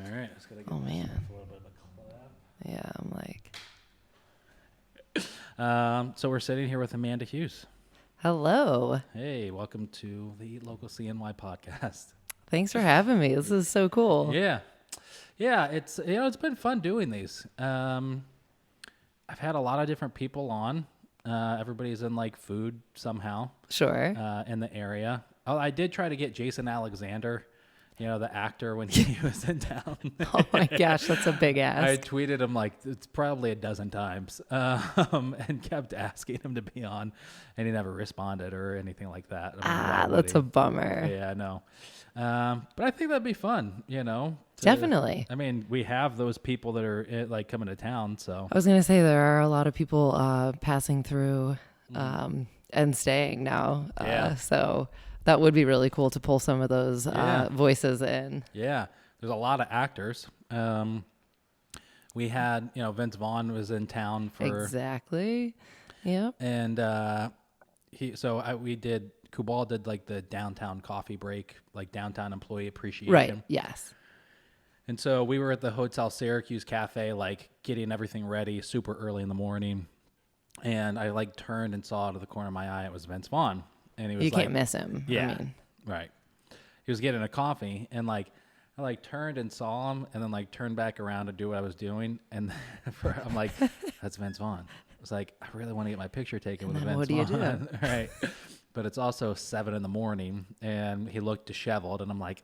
All right. Just gotta get Oh, man. a little bit of a collab. Yeah, I'm like, So we're sitting here with Amanda Hughes. hello. Hey, welcome to the Eat Local CNY podcast. Thanks for having me. This is so cool. Yeah. Yeah, it's been fun doing these. I've had a lot of different people on. Everybody's in like food somehow Sure. in the area. Oh, I did try to get Jason Alexander, the actor, when he was in town. Oh my gosh, that's a big I ask. tweeted him like it's probably a dozen times, and kept asking him to be on, and he never responded or anything like that. I mean, why would That's he? a bummer. Yeah, I know. But I think that'd be fun, Definitely. I mean, we have those people that are like coming to town, so I was going to say there are a lot of people passing through and staying now. Yeah. So that would be really cool to pull some of those Yeah. voices in. yeah. There's a lot of actors. We had, Vince Vaughn was in town for, Exactly. Yep. and we did. Kubal did like the downtown coffee break, like downtown employee appreciation. Right. Yes. And so we were at the Hotel Syracuse Cafe, like getting everything ready super early in the morning. And I like turned and saw out of the corner of my eye, it was Vince Vaughn. And he was You like, can't miss him. yeah, I mean, right. He was getting a coffee and like, I like turned and saw him and then like turned back around to do what I was doing. And I'm like, that's Vince Vaughn. I was like, I really want to get my picture taken with then Vince what do you Vaughn. do? Right. But it's also 7 a.m. and he looked disheveled, and I'm like,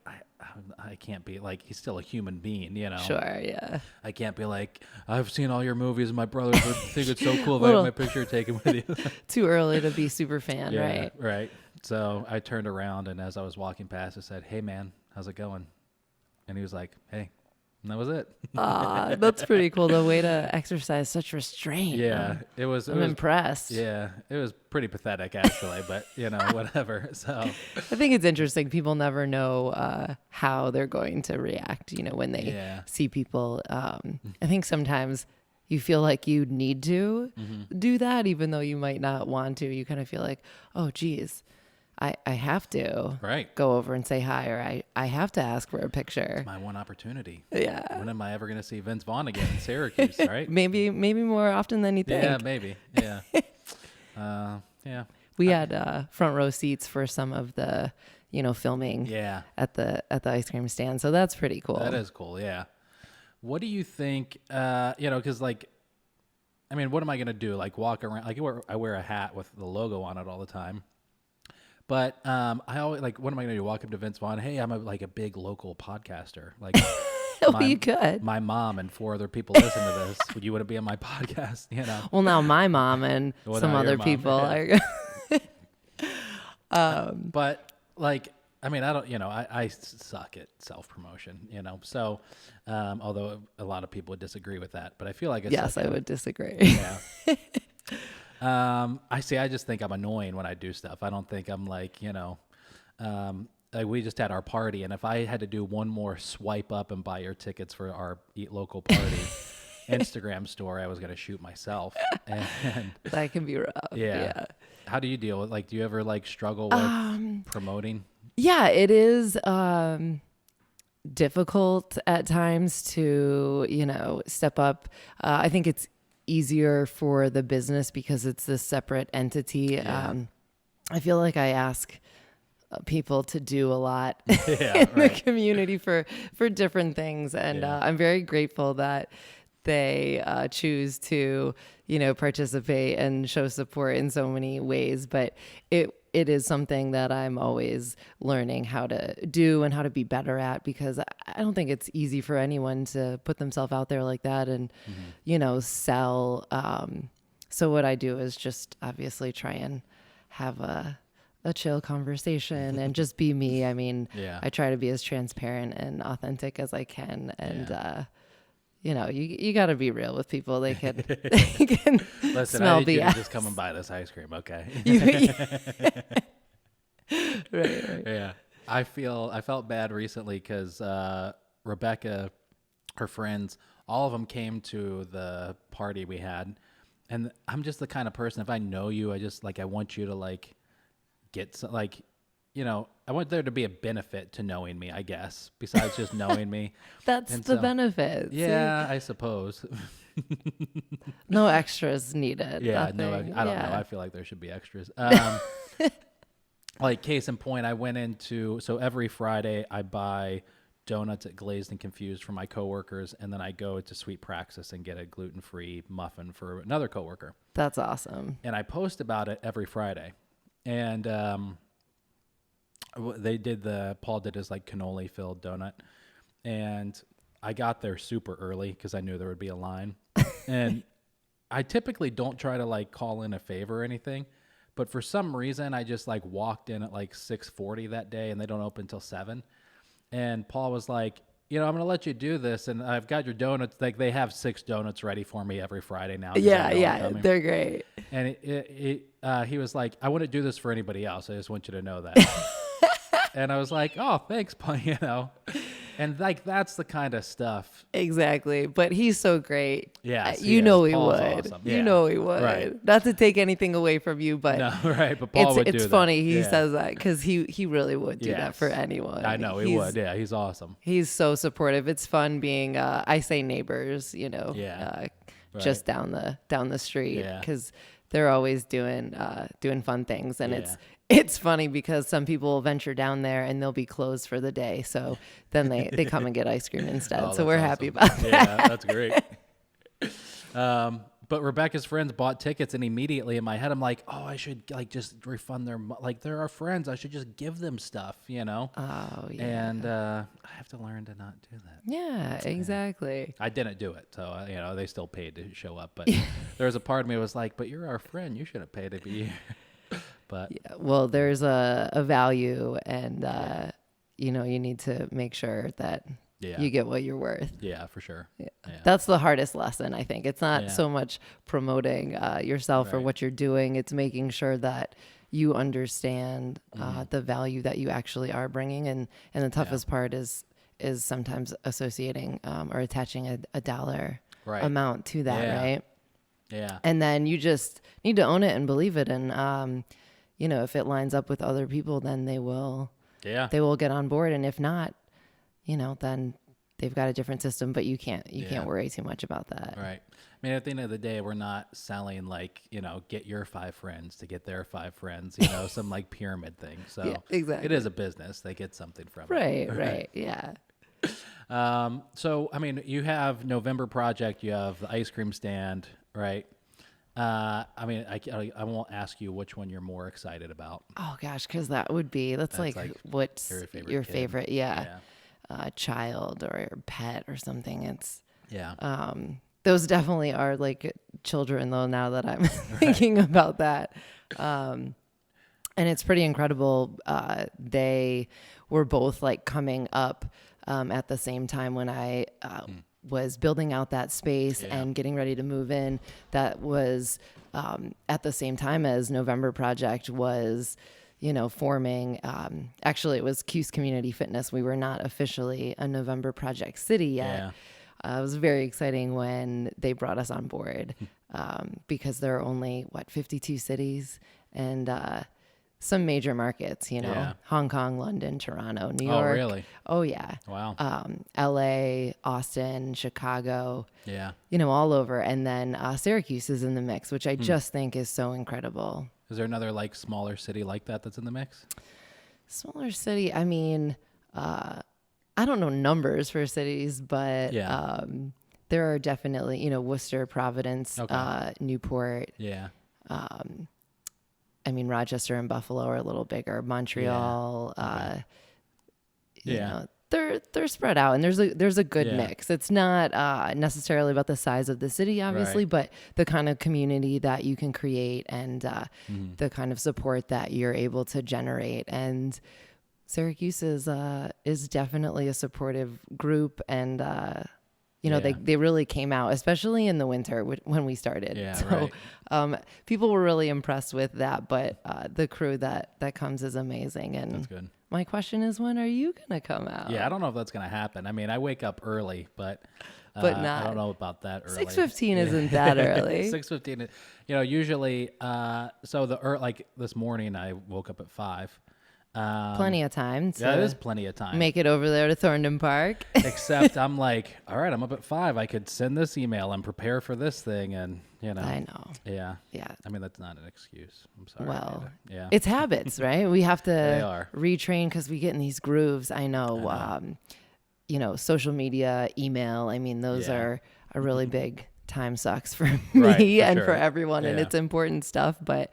I can't be like, he's still a human being, sure. Yeah. I can't be like, I've seen all your movies and my brothers would think it's so cool if I had my picture taken with you. Too early to be super fan, Yeah, right? right. So I turned around, and as I was walking past, I said, hey man, how's it going? And he was like, hey. And that was it. That's pretty cool. The way to exercise such restraint. Yeah, it was. I'm impressed. Yeah, it was pretty pathetic actually, but whatever. So I think it's interesting. People never know how they're going to react, when they Yeah. see people. I think sometimes you feel like you need to do that, even though you might not want to. You kind of feel like, oh, geez, I have to right. go over and say hi, or I have to ask for a picture. My one opportunity. Yeah. When am I ever going to see Vince Vaughn again in Syracuse? Right. Maybe more often than you think. Yeah, maybe. Yeah. Yeah. We had front row seats for some of the, filming Yeah. at the ice cream stand. So that's pretty cool. That is cool. Yeah. What do you think? Because like, I mean, what am I going to do? Like walk around? Like I wear a hat with the logo on it all the time. But I always like, what am I going to do? Walk up to Vince Vaughn. Hey, I'm a big local podcaster. Like, You could. My mom and 4 other people listen to this. Would you want to be on my podcast? Well, now my mom and Well, some now your other mom, people yeah. are. But like, I mean, I don't. I suck at self promotion. So although a lot of people would disagree with that, but I feel like Yes, I would disagree. Yeah. I just think I'm annoying when I do stuff. I don't think I'm like, like we just had our party, and if I had to do one more swipe up and buy your tickets for our Eat Local party Instagram story, I was going to shoot myself. And That can be rough. yeah. How do you deal with, like, do you ever like struggle with promoting? Yeah, it is difficult at times to, step up. I think it's easier for the business because it's this separate entity. Yeah. I feel like I ask people to do a lot Yeah, in the right. community for different things. And Yeah. I'm very grateful that they choose to, participate and show support in so many ways. But it is something that I'm always learning how to do and how to be better at, because I don't think it's easy for anyone to put themselves out there like that and, sell. So what I do is just obviously try and have a chill conversation and just be me. I mean, Yeah. I try to be as transparent and authentic as I can. And, you got to be real with people. They can Listen, smell I need you to BS. just come and buy this ice cream, okay? Right. Yeah. I felt bad recently because Rebecca, her friends, all of them came to the party we had. And I'm just the kind of person, if I know you, I just like, I want you to like get some, like, I want there to be a benefit to knowing me, I guess, besides just knowing me. That's And the so, benefit. yeah, I suppose. No extras needed. Yeah, no, Nothing. I don't know. Yeah. I feel like there should be extras. Like case in point, I went into, so every Friday I buy donuts at Glazed and Confused for my coworkers, and then I go to Sweet Praxis and get a gluten-free muffin for another coworker. That's awesome. And I post about it every Friday. And Paul did his like cannoli filled donut, and I got there super early because I knew there would be a line. And I typically don't try to like call in a favor or anything, but for some reason I just like walked in at like 6:40 that day, and they don't open till 7. And Paul was like, I'm going to let you do this, and I've got your donuts. Like they have 6 donuts ready for me every Friday now. Yeah, they're great. And he was like, I wouldn't do this for anybody else. I just want you to know that. And I was like, oh, thanks, Paul, And like that's the kind of stuff. Exactly. But he's so great. Yes, he would. Awesome. Yeah. You know he would. Right. Not to take anything away from you, but no, right. But Paul would do that. It's funny he says that because he really would do that for anyone. I know he would. Yeah, he's awesome. He's so supportive. It's fun being I say neighbors, just down the street because they're always doing fun things, and it's funny because some people venture down there and they'll be closed for the day. So then they come and get ice cream instead. So we're happy about that. Yeah, that's great. But Rebecca's friends bought tickets, and immediately in my head, I'm like, oh, I should like just refund they're our friends. I should just give them stuff, Oh, yeah. And I have to learn to not do that. Yeah, exactly. I didn't do it. So, they still paid to show up. But there was a part of me that was like, but you're our friend. You should have paid to be here. But well, there's a value, and you need to make sure that you get what you're worth. Yeah, for sure. Yeah. That's the hardest lesson, I think. It's not so much promoting yourself or what you're doing. It's making sure that you understand the value that you actually are bringing, and the toughest part is sometimes associating or attaching a dollar amount to that, right? Yeah. And then you just need to own it and believe it, and if it lines up with other people, then they will get on board. And if not, then they've got a different system, but you can't worry too much about that. Right. I mean, at the end of the day, we're not selling like, get your 5 friends to get their 5 friends, some like pyramid thing. So yeah, exactly. It is a business. They get something from it. Right. Right. Yeah. So, I mean, you have November Project, you have the ice cream stand, right? I mean, I won't ask you which one you're more excited about. Oh gosh, because that's like what's your favorite child or pet or something. It's those definitely are like children though. Now that I'm thinking about that, and it's pretty incredible. They were both like coming up at the same time when I was building out that space and getting ready to move in. That was at the same time as November Project was, forming. Actually, it was Cuse Community Fitness. We were not officially a November Project city yet. It was very exciting when they brought us on board because there are only, 52 cities and some major markets, Hong Kong, London, Toronto, New York. Oh, really? Oh, yeah. Wow. LA, Austin, Chicago. Yeah. All over. And then Syracuse is in the mix, which I just think is so incredible. Is there another like smaller city like that's in the mix? Smaller city. I mean, I don't know numbers for cities, but there are definitely, Worcester, Providence, Newport. Yeah. I mean, Rochester and Buffalo are a little bigger. Montreal, they're spread out, and there's a good mix. It's not necessarily about the size of the city, obviously, but the kind of community that you can create and the kind of support that you're able to generate. And Syracuse is definitely a supportive group, and they really came out, especially in the winter when we started. Yeah, so people were really impressed with that, but the crew that comes is amazing. And that's good. My question is, when are you going to come out? Yeah, I don't know if that's going to happen. I mean, I wake up early, but not. I don't know about that early. 6:15 isn't that early. 6:15, usually, so like this morning I woke up at 5. Plenty of time to Yeah, it is plenty of time. make it over there to Thorndon Park. Except I'm like, all right, I'm up at 5. I could send this email and prepare for this thing, and I know. Yeah. Yeah. I mean, that's not an excuse. I'm sorry. Well, Amanda. Yeah. it's habits, right? We have They to are. retrain because we get in these grooves. I know. Social media, email. I mean, those are a really big time sucks for me Right, for and sure. for everyone, and Yeah. it's important stuff. But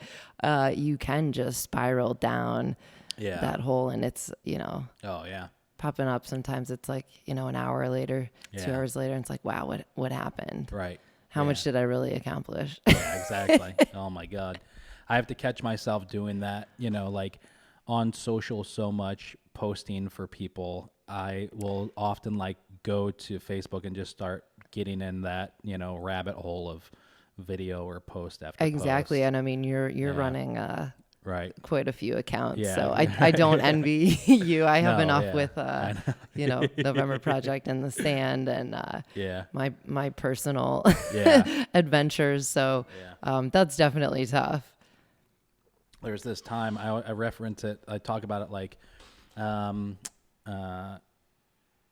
you can just spiral down that hole, and it's Oh yeah. popping up. Sometimes it's like an hour later, 2 Yeah. hours later, and it's like, wow, what happened? Right. How much did I really accomplish? Yeah, exactly. Oh my God. I have to catch myself doing that, like on social so much, posting for people. I will often like go to Facebook and just start getting in that, rabbit hole of video or post after Exactly. post. And I mean, you're running Right. quite a few accounts. Yeah. So I don't envy you. I have No, enough yeah. with, November Project and the Stand and Yeah. my personal Yeah. adventures. So that's definitely tough. There's this time I reference it. I talk about it like,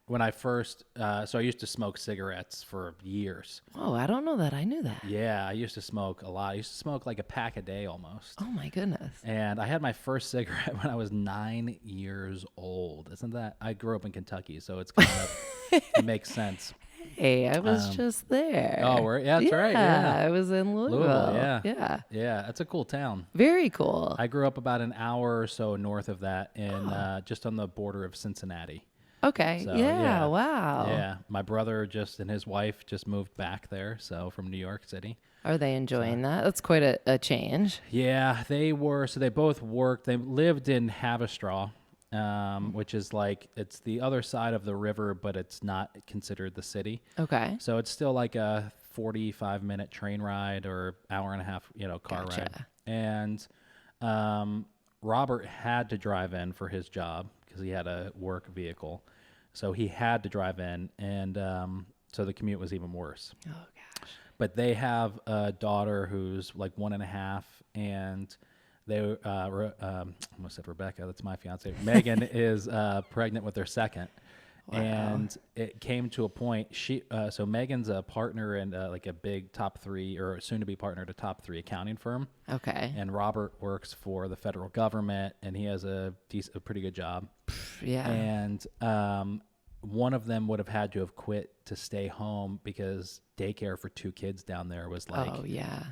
when I first, so I used to smoke cigarettes for years. Oh, I don't know that I knew that. Yeah, I used to smoke a lot. I used to smoke like a pack a day almost. Oh my goodness. And I had my first cigarette when I was 9 years old. Isn't that? I grew up in Kentucky, so it's kind of, it makes sense. Hey, I was just there. Oh, yeah, that's right. Yeah. I was in Louisville. Yeah. Yeah, that's a cool town. Very cool. I grew up about an hour or so north of that in just on the border of Cincinnati. Okay. So, yeah. Wow. Yeah. My brother and his wife just moved back there, so from New York City. Are they enjoying that? That's quite a change. Yeah, they were. So they both worked. They lived in Haverstraw, which is like, it's the other side of the river, but it's not considered the city. Okay. So it's still like a 45-minute train ride or hour and a half, car Gotcha. ride. And Robert had to drive in for his job because he had a work vehicle. So he had to drive in, and so the commute was even worse. Oh, gosh. But they have a daughter who's like 1.5, and they, I almost said Rebecca, that's my fiance. Megan is pregnant with their second. Wow. And it came to a point, so Megan's a partner in like a big top 3 or soon to be partner to top 3 accounting firm. Okay. And Robert works for the federal government, and he has a pretty good job. Yeah. And one of them would have had to have quit to stay home because daycare for 2 kids down there was like Oh, yeah.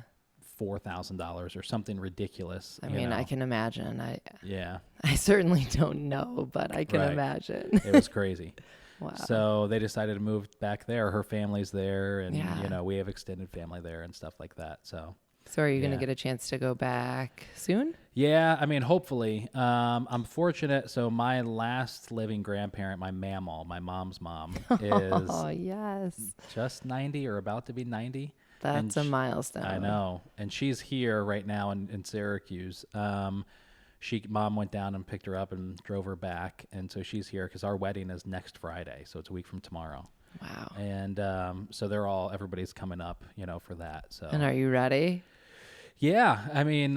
$4,000 or something ridiculous. I mean, I can imagine. Yeah. I certainly don't know, but I can Right. imagine. It was crazy. Wow. So they decided to move back there. Her family's there, and Yeah. we have extended family there and stuff like that. So So are you going to Yeah. get a chance to go back soon? yeah, I mean, hopefully. I'm fortunate. So my last living grandparent, my mamaw, my mom's mom, Oh, is yes. just 90 or about to be 90. That's a milestone. I know, and she's here right now in Syracuse. Mom went down and picked her up and drove her back, and so she's here because our wedding is next Friday, so it's a week from tomorrow. Wow. And so everybody's coming up, for that. So And are you ready? yeah, I mean,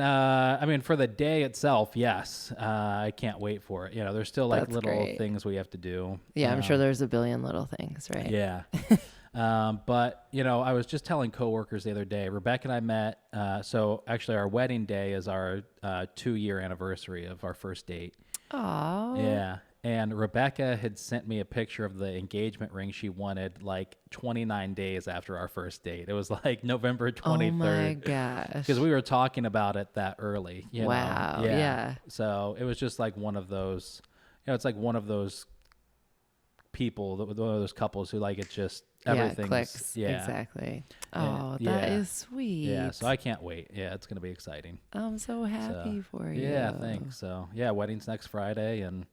for the day itself, yes, I can't wait for it. There's still like That's little great. things we have to do. Yeah, I'm sure there's a billion little things, right? Yeah. But, I was just telling coworkers the other day, Rebecca and I met. So actually our wedding day is our 2-year anniversary of our first date. Oh. Yeah. And Rebecca had sent me a picture of the engagement ring she wanted like 29 days after our first date. It was like November 23rd. Oh my gosh. Because we were talking about it that early. Wow, yeah. So it was just like one of those, it's like one of those people, one of those couples who like it just, everything clicks. Yeah. Exactly. And- Oh, that is sweet. Yeah. So I can't wait. Yeah. It's going to be exciting. I'm so happy for you. Yeah. Thanks. So yeah, wedding's next Friday, and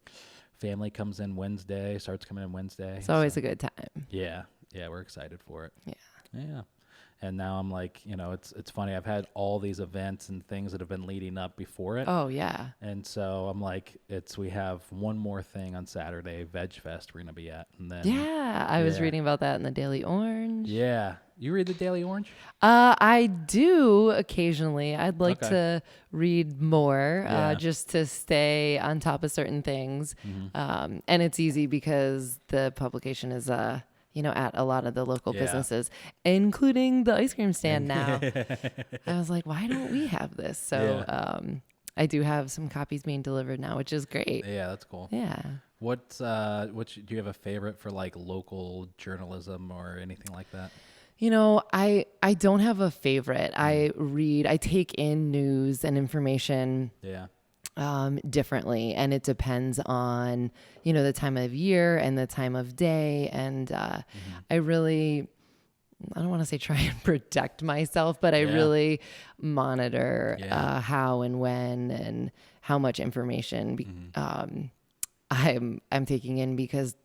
family comes in Wednesday, starts coming in Wednesday. It's always a good time. Yeah. Yeah. We're excited for it. Yeah. Yeah. And now I'm like, it's funny. I've had all these events and things that have been leading up before it. Oh yeah. And so I'm like, we have one more thing on Saturday, Veg Fest we're going to be at. And then, Yeah. I was reading about that in the Daily Orange. yeah. You read the Daily Orange? I do occasionally. I'd like Okay. to read more, Yeah. just to stay on top of certain things. Mm-hmm. And it's easy because the publication is, at a lot of the local Yeah. businesses, including the ice cream stand now. I was like, why don't we have this? So I do have some copies being delivered now, which is great. Yeah, that's cool. Yeah. Do you have a favorite for like local journalism or anything like that? I don't have a favorite. I take in news and information Yeah. differently, and it depends on, the time of year and the time of day. And I don't want to say try and protect myself, but I really monitor how and when and how much information I'm taking in, because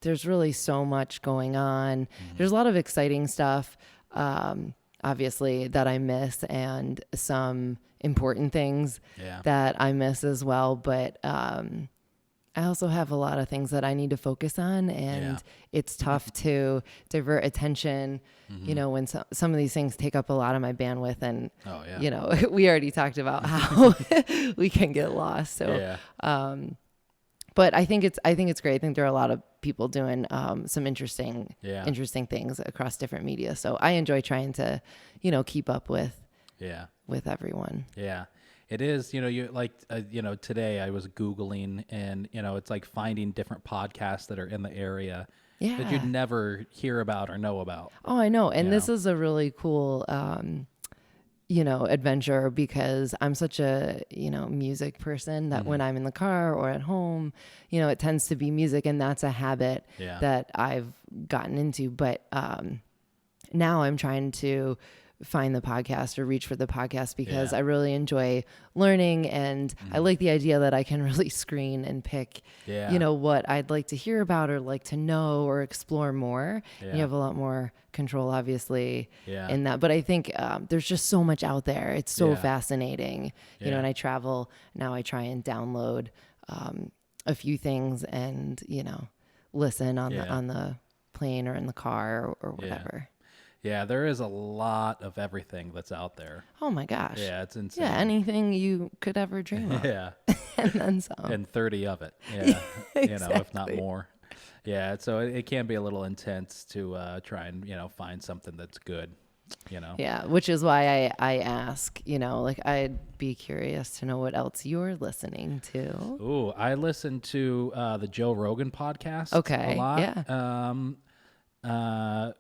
there's really so much going on. There's a lot of exciting stuff, obviously, that I miss, and some important things that I miss as well. But I also have a lot of things that I need to focus on, and it's tough to divert attention, when some of these things take up a lot of my bandwidth. And, we already talked about how we can get lost. So, but I think it's great. I think there are a lot of people doing some interesting things across different media. So I enjoy trying to, keep up with everyone. Yeah. It is, you like, today I was Googling, and, it's like finding different podcasts that are in the area that you'd never hear about or know about. Oh, I know. And this is a really cool, adventure, because I'm such a, music person that when I'm in the car or at home, it tends to be music, and that's a habit that I've gotten into. But now I'm trying to find the podcast or reach for the podcast, because I really enjoy learning, and I like the idea that I can really screen and pick, what I'd like to hear about or like to know or explore more. You have a lot more control, obviously, in that. But I think there's just so much out there. It's so fascinating, and I travel now. I try and download a few things and, listen on the plane or in the car or whatever. Yeah, there is a lot of everything that's out there. Oh my gosh. Yeah, it's insane. Yeah, anything you could ever dream of. Yeah. And then some. And 30 of it. Yeah. Exactly. If not more. Yeah, so it can be a little intense to try and, find something that's good, Yeah, which is why I ask, I'd be curious to know what else you're listening to. Ooh, I listen to the Joe Rogan podcast a lot. Yeah.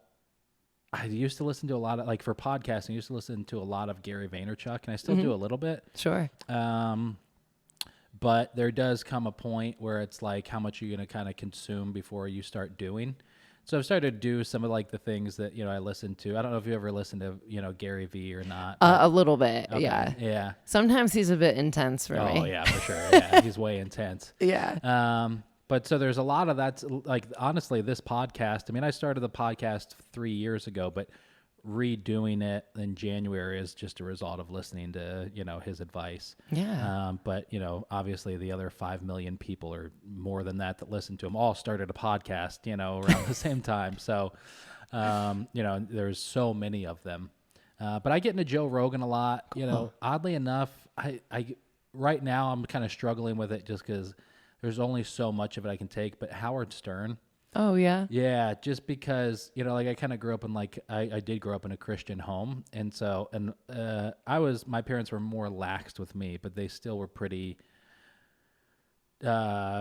I used to listen to a lot of, like, for podcasting, I used to listen to a lot of Gary Vaynerchuk, and I still do a little bit. Sure. But there does come a point where it's like, how much are you going to kind of consume before you start doing? So I've started to do some of like the things that, I listen to. I don't know if you ever listened to, Gary V or not. A little bit. Okay, yeah. Yeah. Sometimes he's a bit intense for me. Oh yeah, for sure. Yeah. He's way intense. Yeah. But so there's a lot of that's like, honestly, this podcast, I mean, I started the podcast 3 years ago, but redoing it in January is just a result of listening to, his advice. Yeah. But, obviously the other 5 million people or more than that listen to him all started a podcast, around the same time. So, there's so many of them. But I get into Joe Rogan a lot, oddly enough, I right now I'm kind of struggling with it just because there's only so much of it I can take. But Howard Stern. Oh, yeah? Yeah, just because, like I kind of grew up in I did grow up in a Christian home. And so, my parents were more laxed with me, but they still were pretty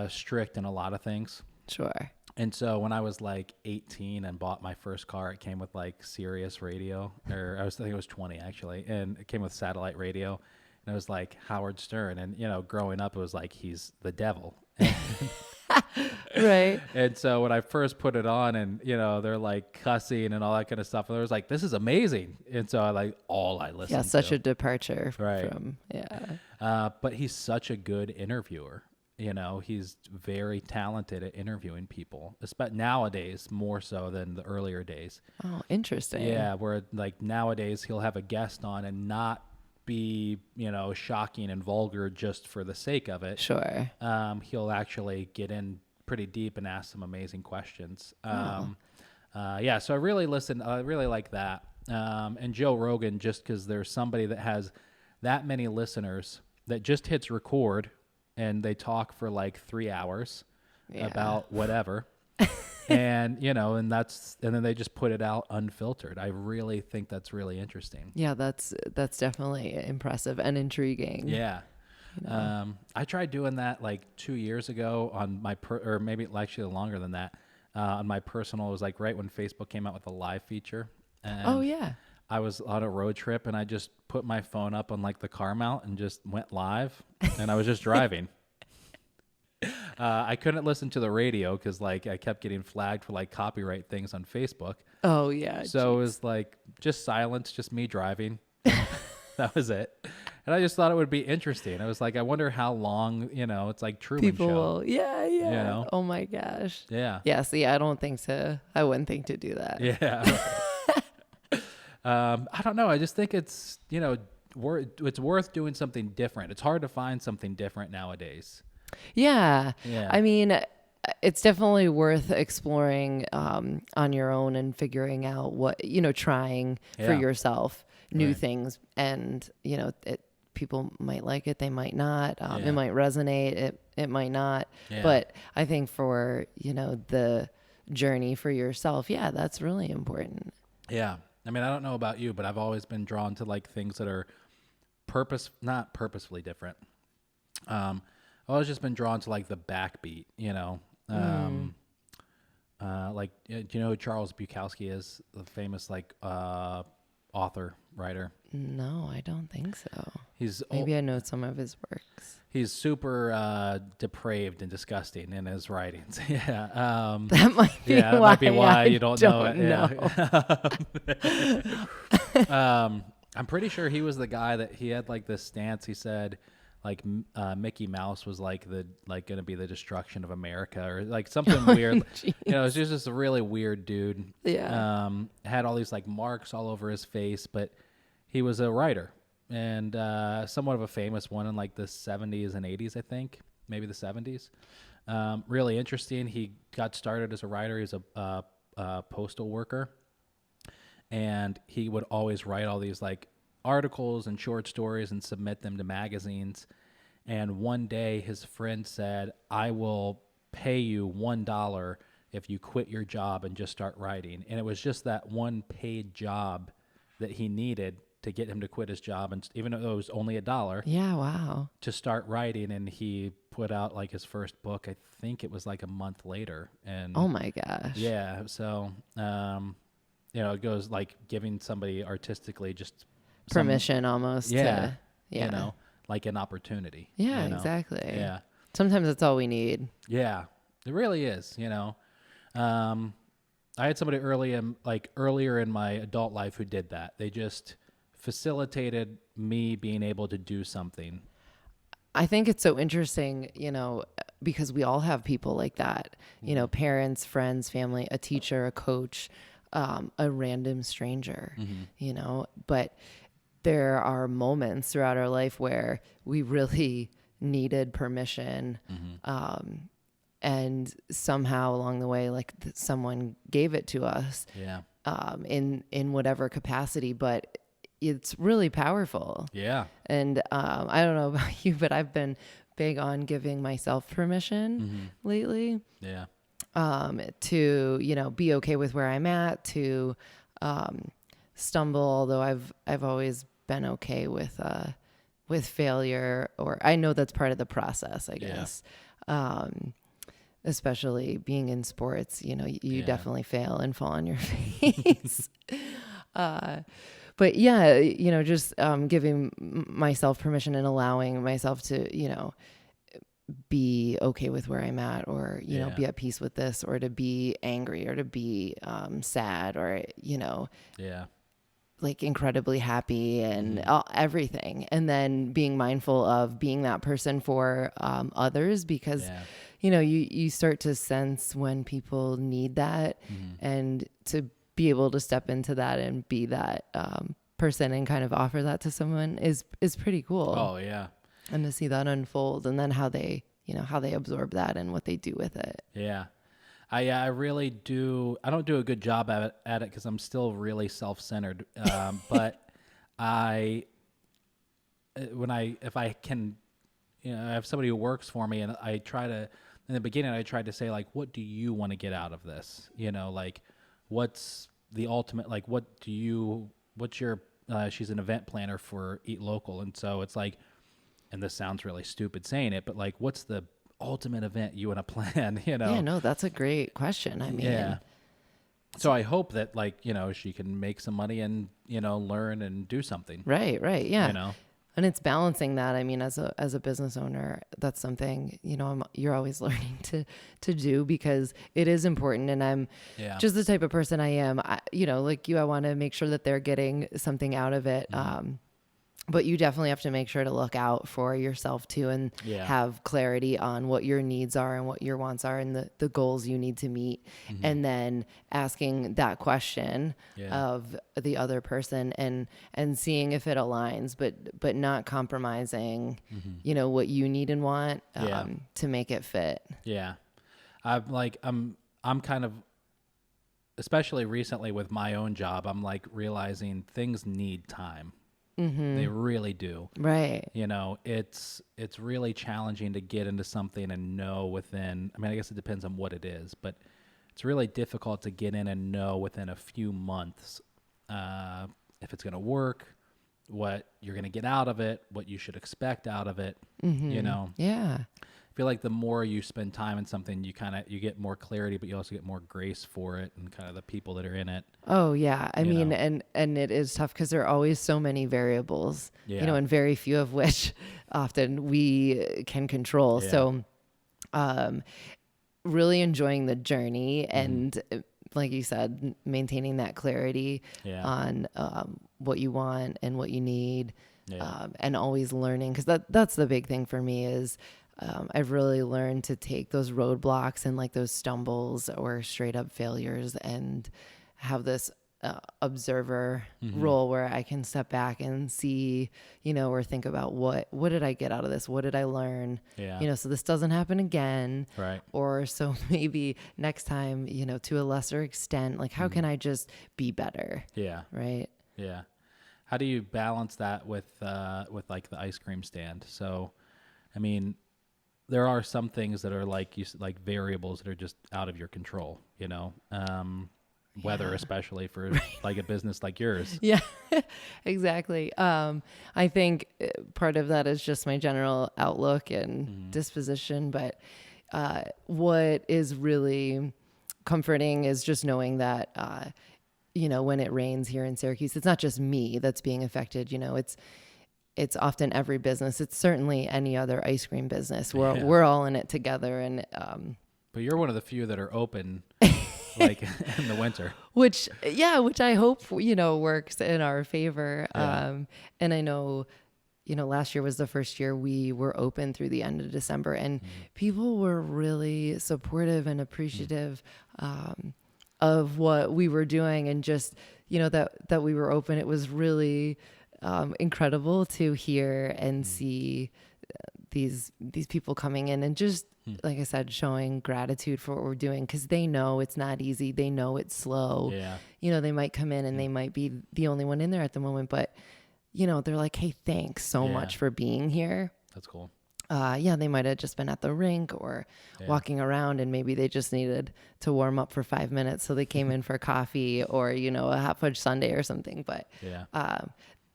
strict in a lot of things. Sure. And so when I was like 18 and bought my first car, it came with like Sirius radio, or I think it was 20 actually. And it came with satellite radio. And it was like Howard Stern. And, growing up, it was like, he's the devil. Right. And so when I first put it on and, they're like cussing and all that kind of stuff, and I was like, this is amazing. And so I listened to. Yeah, such a departure right. from, yeah. But he's such a good interviewer. he's very talented at interviewing people, especially nowadays, more so than the earlier days. Oh, interesting. Yeah, where like nowadays he'll have a guest on and not be, shocking and vulgar just for the sake of it. Sure. He'll actually get in pretty deep and ask some amazing questions. Oh. So I really like that. And Joe Rogan, just because there's somebody that has that many listeners that just hits record and they talk for like 3 hours about whatever. And, and then they just put it out unfiltered. I really think that's really interesting. Yeah, that's definitely impressive and intriguing. Yeah. I tried doing that like 2 years ago on my, or maybe actually longer than that, on my personal. It was like right when Facebook came out with the live feature. And Oh, yeah. I was on a road trip and I just put my phone up on like the car mount and just went live and I was just driving. I couldn't listen to the radio because like I kept getting flagged for like copyright things on Facebook. Oh, yeah. So it was like just silence, just me driving. That was it. And I just thought it would be interesting. I was like, I wonder how long, it's like Truman People Show. will, yeah. Oh my gosh. Yeah. Yeah, see, I wouldn't think to do that. Yeah. I don't know. I just think it's, it's worth doing something different. It's hard to find something different nowadays. Yeah. Yeah. I mean, it's definitely worth exploring on your own and figuring out what, trying for yourself new things. And, people might like it, they might not. It might resonate, it might not. Yeah. But I think for, the journey for yourself, that's really important. Yeah. I mean, I don't know about you, but I've always been drawn to like things that are not purposefully different. I've always just been drawn to like the backbeat, like, do you know who Charles Bukowski is? The famous like author, writer. No, I don't think so. He's Maybe I know some of his works. He's super depraved and disgusting in his writings. Yeah. That might be yeah, that why might be why you don't know it. Yeah. I'm pretty sure he was the guy that he had like this stance. He said like Mickey Mouse was like going to be the destruction of America or like something weird. It's just a really weird dude. Yeah. Had all these like marks all over his face, but he was a writer and somewhat of a famous one in like the 70s and 80s, I think, maybe the 70s. Really interesting. He got started as a writer. He's a postal worker. And he would always write all these like articles and short stories and submit them to magazines. And one day his friend said, I will pay you $1 if you quit your job and just start writing. And it was just that one paid job that he needed to get him to quit his job. And even though it was only $1. Yeah, wow. To start writing. And he put out like his first book. I think it was like a month later. And oh my gosh. Yeah. So, it goes like giving somebody artistically just permission almost. Yeah. Yeah. Like an opportunity. Yeah, exactly. Yeah. Sometimes that's all we need. Yeah, it really is. I had somebody earlier in my adult life who did that. They just facilitated me being able to do something. I think it's so interesting, because we all have people like that, parents, friends, family, a teacher, a coach, a random stranger, but there are moments throughout our life where we really needed permission. And somehow along the way, like someone gave it to us, in whatever capacity, but it's really powerful. Yeah. And, I don't know about you, but I've been big on giving myself permission lately. Yeah. To, be okay with where I'm at, to, stumble, although I've always been okay with failure, or I know that's part of the process, I guess. Especially being in sports, you definitely fail and fall on your face. But yeah, just giving myself permission and allowing myself to, be okay with where I'm at, or, be at peace with this, or to be angry, or to be sad, or, Yeah. like incredibly happy and everything. And then being mindful of being that person for others, because, Yeah. you start to sense when people need that, and to be able to step into that and be that person and kind of offer that to someone is pretty cool. Oh yeah. And to see that unfold, and then how they absorb that and what they do with it. Yeah. I really do. I don't do a good job at it because I'm still really self-centered. But if I can, I have somebody who works for me, and I try to, in the beginning, I tried to say, like, what do you want to get out of this? Like, what's the ultimate, like, what's your, she's an event planner for Eat Local. And so it's like, and this sounds really stupid saying it, but like, what's the ultimate event you want to plan? Yeah, no, that's a great question. I mean, Yeah. So I hope that, like, she can make some money and, learn and do something. right, yeah. And it's balancing that. I mean, as a business owner, that's something, you're always learning to do, because it is important. And I'm just the type of person I am. Like you, I want to make sure that they're getting something out of it. But you definitely have to make sure to look out for yourself too, and have clarity on what your needs are and what your wants are, and the goals you need to meet. And then asking that question of the other person, and seeing if it aligns, but not compromising, what you need and want to make it fit. Yeah. I'm kind of, especially recently with my own job, I'm like realizing things need time. They really do. Right. It's really challenging to get into something and know within, I mean, I guess it depends on what it is, but it's really difficult to get in and know within a few months if it's going to work, what you're going to get out of it, what you should expect out of it. Yeah. I feel like the more you spend time in something, you get more clarity, but you also get more grace for it and kind of the people that are in it. Oh yeah. I mean, and it is tough because there are always so many variables, and very few of which often we can control. Yeah. So, really enjoying the journey, and like you said, maintaining that clarity on what you want and what you need, and always learning, because that's the big thing for me is I've really learned to take those roadblocks and like those stumbles or straight up failures, and have this observer role where I can step back and see, or think about what did I get out of this? What did I learn? So this doesn't happen again. Right. Or so maybe next time, to a lesser extent, like how can I just be better? Yeah. Right. Yeah. How do you balance that with like the ice cream stand? So, I mean, there are some things that are like variables that are just out of your control, weather, especially for like a business like yours. Yeah, exactly. I think part of that is just my general outlook and disposition. But what is really comforting is just knowing that, when it rains here in Syracuse, it's not just me that's being affected. It's often every business. It's certainly any other ice cream business. We're all in it together. And but you're one of the few that are open like in the winter. Which I hope, works in our favor. Yeah. And I know, last year was the first year we were open through the end of December, and people were really supportive and appreciative of what we were doing, and just, that we were open. It was really incredible to hear and see these people coming in and just, like I said, showing gratitude for what we're doing, because they know it's not easy. They know it's slow. Yeah. They might come in and they might be the only one in there at the moment, but they're like, hey, thanks so much for being here. That's cool. They might have just been at the rink or walking around, and maybe they just needed to warm up for 5 minutes. So they came in for coffee or, a hot fudge sundae or something. But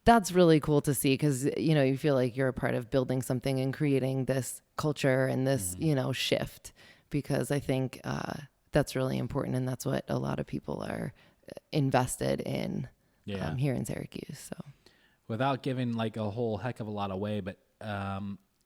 that's really cool to see, because, you feel like you're a part of building something and creating this culture and this, shift, because I think that's really important. And that's what a lot of people are invested in here in Syracuse. So, without giving like a whole heck of a lot away, but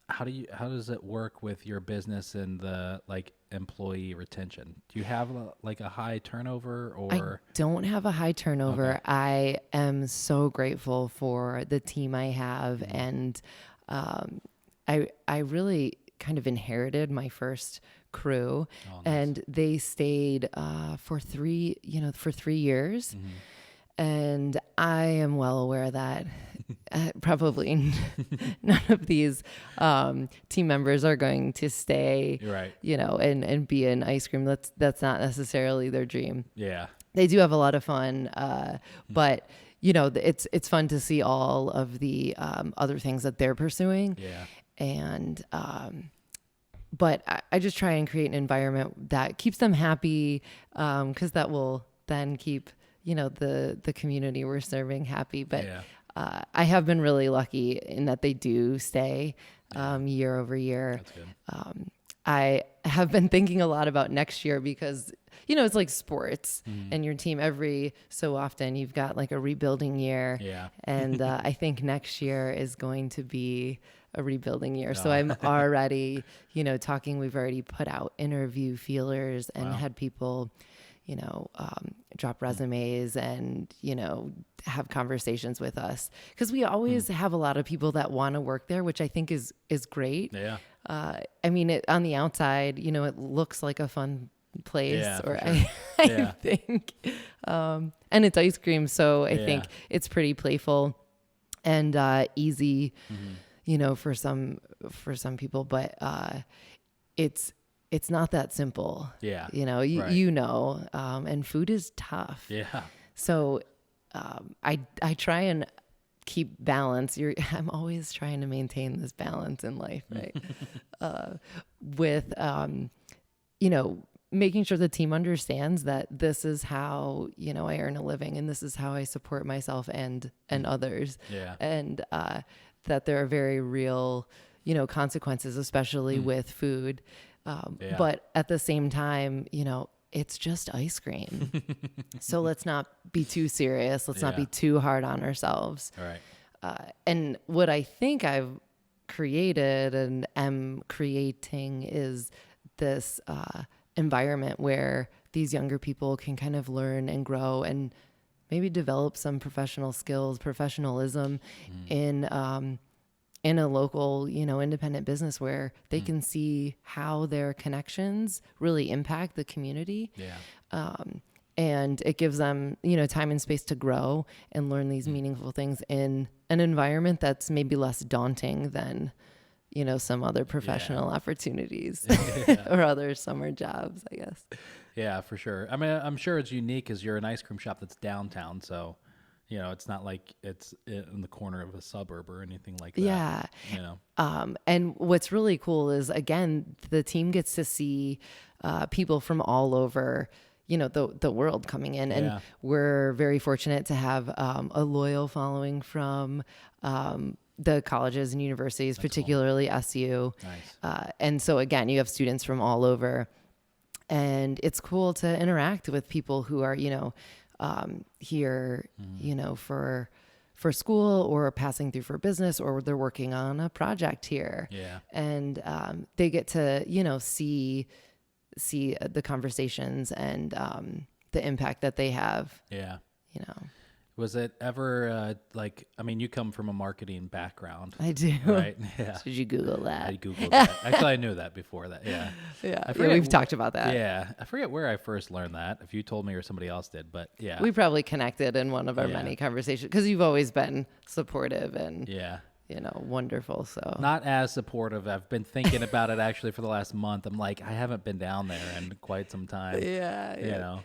how does it work with your business and the like employee retention? Do you have like a high turnover I or? don't have a high turnover. Okay. I am so grateful for the team I have, and um, I really kind of inherited my first crew, Oh, nice. and they stayed for 3 years. And I am well aware that probably none of these team members are going to stay, You're right. and be an ice cream. That's not necessarily their dream. Yeah. They do have a lot of fun, but it's fun to see all of the other things that they're pursuing. Yeah. And but I just try and create an environment that keeps them happy, because that will then keep the community we're serving happy. But Yeah. I have been really lucky in that they do stay year over year. That's good. I have been thinking a lot about next year because, it's like sports and your team every so often you've got like a rebuilding year. Yeah. And I think next year is going to be a rebuilding year. So I'm already, talking. We've already put out interview feelers and had people, drop resumes and, have conversations with us. Because we always have a lot of people that want to work there, which I think is great. Yeah. I mean, on the outside, it looks like a fun place, Yeah, or for sure. I Yeah. think, and it's ice cream. So I think it's pretty playful and easy, for some people, but it's not that simple. Yeah. Right. And food is tough. Yeah. So I try and keep balance. I'm always trying to maintain this balance in life, right? With making sure the team understands that this is how I earn a living, and this is how I support myself and others. Yeah. And that there are very real consequences, especially with food. But at the same time, it's just ice cream. So let's not be too serious. Let's not be too hard on ourselves. All right. And what I think I've created and am creating is this environment where these younger people can kind of learn and grow and maybe develop some professional skills, professionalism in a local, independent business where they can see how their connections really impact the community. Yeah. And it gives them, time and space to grow and learn these meaningful things in an environment that's maybe less daunting than, some other professional opportunities or other summer jobs, I guess. Yeah, for sure. I mean, I'm sure it's unique because you're an ice cream shop that's downtown. So, it's not like it's in the corner of a suburb or anything like that. Yeah. And what's really cool is, again, the team gets to see people from all over, the world coming in. And we're very fortunate to have a loyal following from the colleges and universities, that's particularly cool. SU. Nice. And so, again, you have students from all over. And it's cool to interact with people who are, here, for school or passing through for business, or they're working on a project here. Yeah. And they get to, see the conversations and the impact that they have. Yeah. Was it ever you come from a marketing background. I do. Right? Yeah. Did you Google that? I Googled that. Actually, I knew that before that. Yeah. Yeah. We've talked about that. Yeah. I forget where I first learned that, if you told me or somebody else did, but yeah. We probably connected in one of our many conversations because you've always been supportive and wonderful. So not as supportive. I've been thinking about it actually for the last month. I'm like, I haven't been down there in quite some time. Yeah.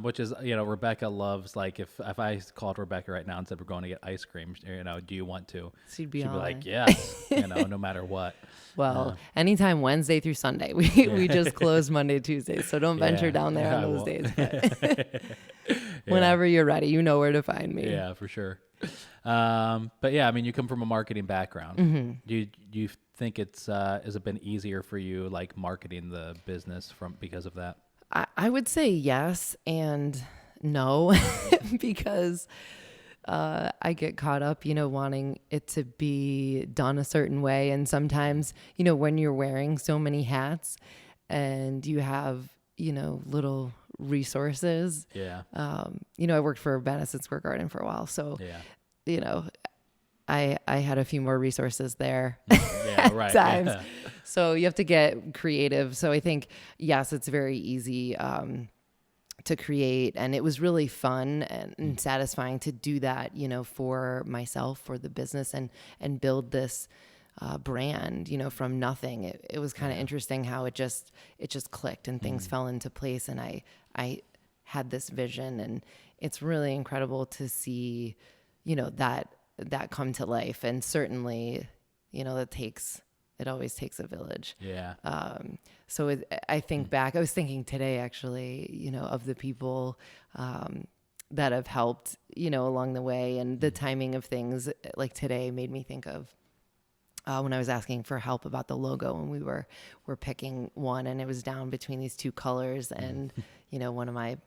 Which is, Rebecca loves, like, if I called Rebecca right now and said we're going to get ice cream, do you want to? She'd be like, yes, no matter what. Well, anytime Wednesday through Sunday. We just close Monday, Tuesday, so don't venture down there on those days. But whenever you're ready, you know where to find me. Yeah, for sure. But yeah, I mean, you come from a marketing background. Mm-hmm. Do you think has it been easier for you, like, marketing the business because of that? I would say yes and no, because I get caught up, wanting it to be done a certain way. And sometimes, when you're wearing so many hats and you have, little resources. Yeah. I worked for Madison Square Garden for a while. So, Yeah. I had a few more resources there Yeah, right. times. Yeah. So you have to get creative. So I think, yes, it's very easy to create. And it was really fun and satisfying to do that, for myself, for the business and build this brand, from nothing. It was kind of interesting how it just clicked and things fell into place. And I had this vision, and it's really incredible to see, that come to life. And certainly, it always takes a village. Yeah. So I think back, I was thinking today actually, of the people, that have helped, along the way, and the timing of things like today made me think of, when I was asking for help about the logo, and we were picking one, and it was down between these two colors. And, one of my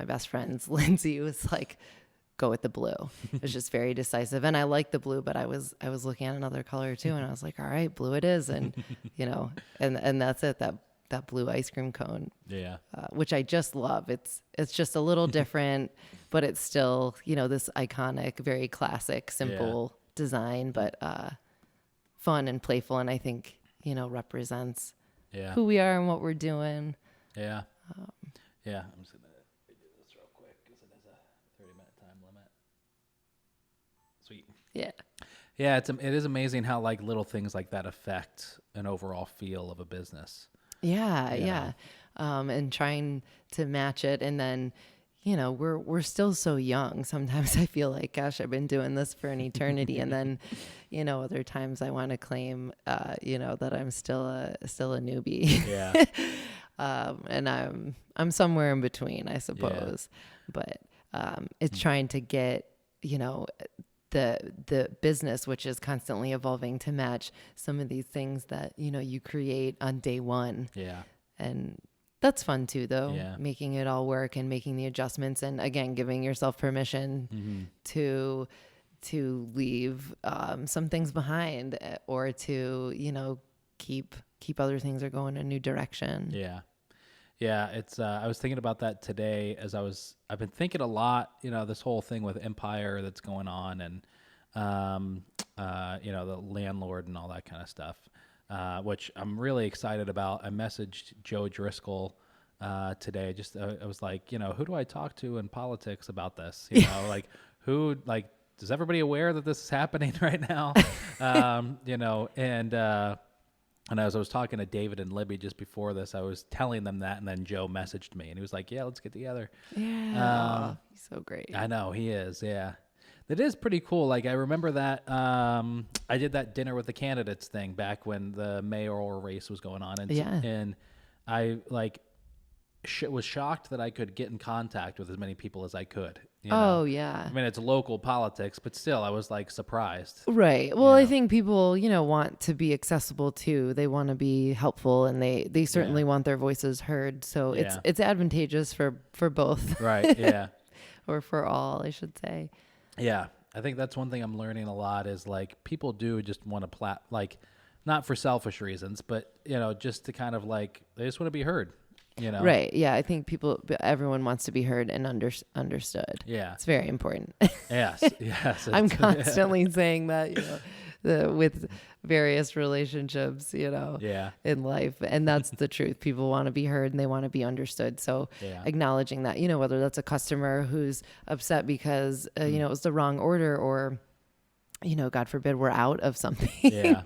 best friends, Lindsay, was like, go with the blue. It was just very decisive. And I like the blue, but I was looking at another color too. And I was like, all right, blue it is. And, and that's it, that blue ice cream cone, which I just love. It's just a little different, but it's still, this iconic, very classic, simple design, but fun and playful. And I think, represents who we are and what we're doing. Yeah. Yeah. I'm just going to do this real quick because it has a 30-minute time limit. Sweet. Yeah. Yeah. It is amazing how like little things like that affect an overall feel of a business. Yeah. And trying to match it. And then, we're still so young. Sometimes I feel like, gosh, I've been doing this for an eternity. And then, other times I want to claim, that I'm still a newbie. Yeah. And I'm somewhere in between, I suppose. But it's trying to get, the business, which is constantly evolving, to match some of these things that, you create on day one. Yeah. And that's fun too, though, making it all work and making the adjustments. And again, giving yourself permission to leave some things behind, or to, keep other things or go in a new direction. Yeah. Yeah. It's, I was thinking about that today I've been thinking a lot, this whole thing with Empire that's going on, and, the landlord and all that kind of stuff, which I'm really excited about. I messaged Joe Driscoll, today. Just, I was like, who do I talk to in politics about this? Like is everybody aware that this is happening right now? And as I was talking to David and Libby just before this, I was telling them that, and then Joe messaged me, and he was like, yeah, let's get together. Yeah. He's so great. I know, he is, yeah. That is pretty cool. Like, I remember that I did that dinner with the candidates thing back when the mayoral race was going on. And I, was shocked that I could get in contact with as many people as I could. Oh, yeah. I mean, it's local politics, but still, I was surprised. Right. Well, I think people, want to be accessible too. They want to be helpful, and they certainly want their voices heard. So it's advantageous for both. Right. Yeah. Or for all, I should say. Yeah. I think that's one thing I'm learning a lot is people do just want to not for selfish reasons, but just to kind of they just want to be heard. Right. Yeah. I think everyone wants to be heard and understood. Yeah. It's very important. Yes. Yes. I'm constantly saying that, with various relationships, in life. And that's the truth. People want to be heard and they want to be understood. So acknowledging that, whether that's a customer who's upset because, it was the wrong order, or, God forbid, we're out of something. Yeah.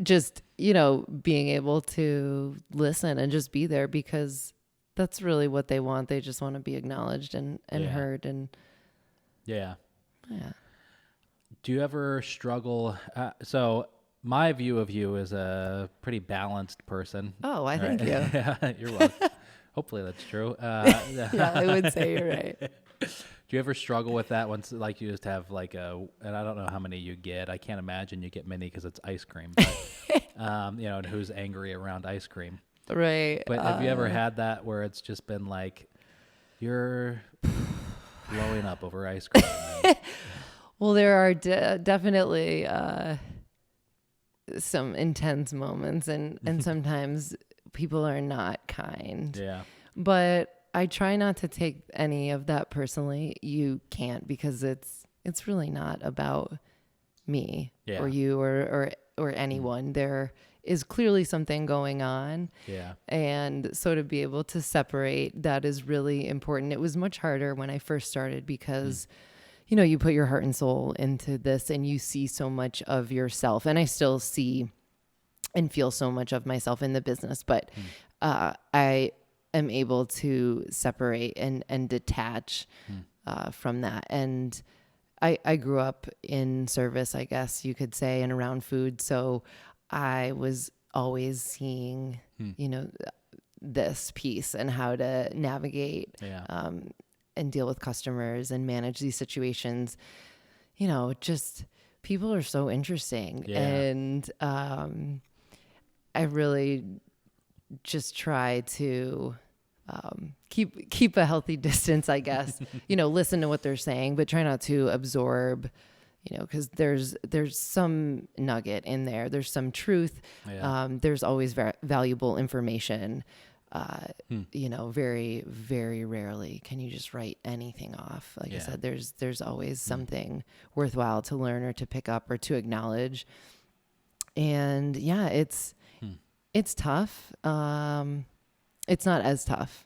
Just, being able to listen and just be there, because that's really what they want. They just want to be acknowledged and heard. And yeah. Yeah. Do you ever struggle? So my view of you is a pretty balanced person. Oh, I thank you. Yeah, you're welcome. Hopefully that's true. Yeah, I would say you're right. Do you ever struggle with that once, you just have and I don't know how many you get. I can't imagine you get many because it's ice cream, but, and who's angry around ice cream. Right. But have you ever had that where it's just been you're blowing up over ice cream. Well, there are definitely some intense moments, and sometimes people are not kind. Yeah. But I try not to take any of that personally. You can't, because it's really not about me or you or anyone. There is clearly something going on. Yeah. And so to be able to separate that is really important. It was much harder when I first started because you put your heart and soul into this and you see so much of yourself. And I still see and feel so much of myself in the business, but I am able to separate and detach from that. And I grew up in service, I guess you could say, and around food. So I was always seeing, this piece and how to navigate and deal with customers and manage these situations. Just people are so interesting. Yeah. And I really just try to keep a healthy distance, I guess. Listen to what they're saying, but try not to absorb, because there's some nugget in there. There's some truth. Yeah. There's always valuable information. Very, very rarely can you just write anything off. Like I said, there's always something worthwhile to learn or to pick up or to acknowledge. And it's tough. It's not as tough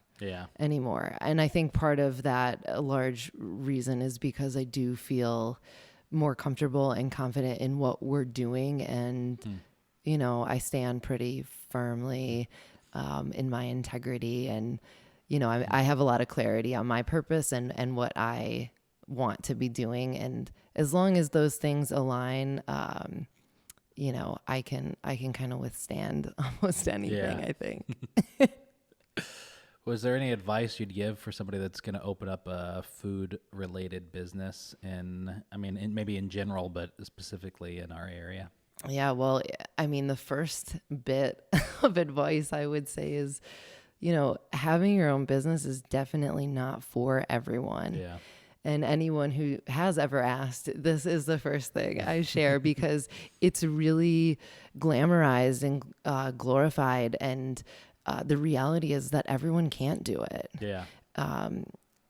anymore. And I think part of that, a large reason, is because I do feel more comfortable and confident in what we're doing. And, I stand pretty firmly in my integrity. And, I have a lot of clarity on my purpose and what I want to be doing. And as long as those things align, I can kind of withstand almost anything, I think. Was there any advice you'd give for somebody that's going to open up a food-related business? And maybe in general, but specifically in our area. Yeah, well, the first bit of advice I would say is, having your own business is definitely not for everyone. Yeah. And anyone who has ever asked, this is the first thing I share because it's really glamorized and glorified. And the reality is that everyone can't do it. Yeah.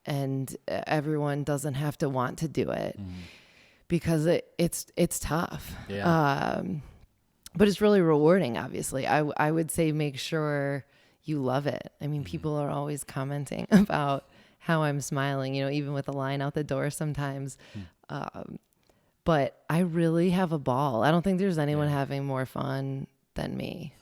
And everyone doesn't have to want to do it because it's tough. Yeah. But it's really rewarding, obviously. I would say make sure you love it. People are always commenting about how I'm smiling, even with a line out the door sometimes. But I really have a ball. I don't think there's anyone having more fun than me.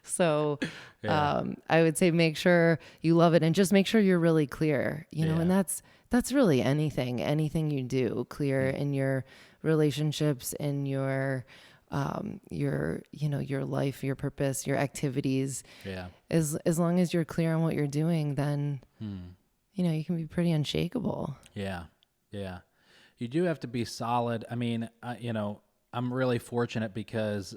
So I would say make sure you love it and just make sure you're really clear, and that's really anything you do, clear in your relationships, in your life, your purpose, your activities. Yeah. As long as you're clear on what you're doing, then, you can be pretty unshakable. Yeah. Yeah. You do have to be solid. I'm really fortunate because,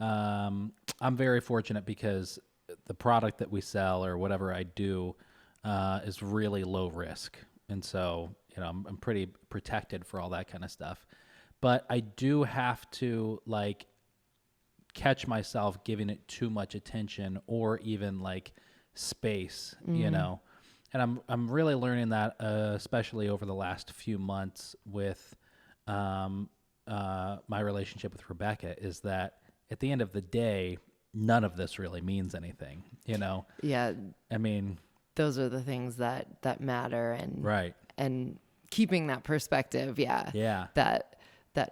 I'm very fortunate because the product that we sell or whatever I do, is really low risk. And so, I'm pretty protected for all that kind of stuff. But I do have to catch myself giving it too much attention or even space, And I'm really learning that, especially over the last few months with my relationship with Rebecca, is that at the end of the day, none of this really means anything, Yeah. I those are the things that matter, and right. And keeping that perspective. Yeah. Yeah. That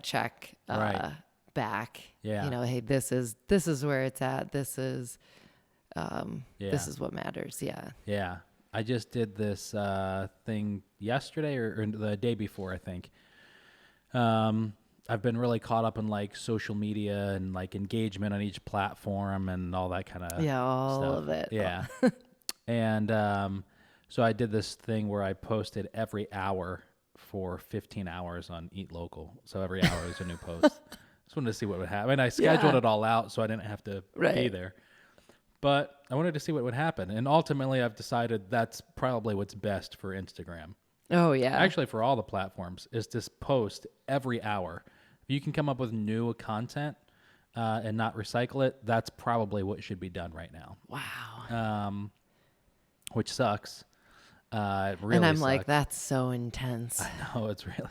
check Right. back. Yeah. Hey, this is where it's at. This is what matters. Yeah. Yeah. I just did this thing yesterday or the day before, I think. I've been really caught up in social media and engagement on each platform and all that kind of all stuff. of it. Yeah. And so I did this thing where I posted every hour for 15 hours on Eat Local. So every hour is a new post. Just wanted to see what would happen. I scheduled it all out so I didn't have to be there. But I wanted to see what would happen. And ultimately, I've decided that's probably what's best for Instagram. Oh, yeah. Actually, for all the platforms, is to post every hour. If you can come up with new content and not recycle it, that's probably what should be done right now. Wow. Which sucks. It really And I'm sucks. like, that's so intense. I know, it's really.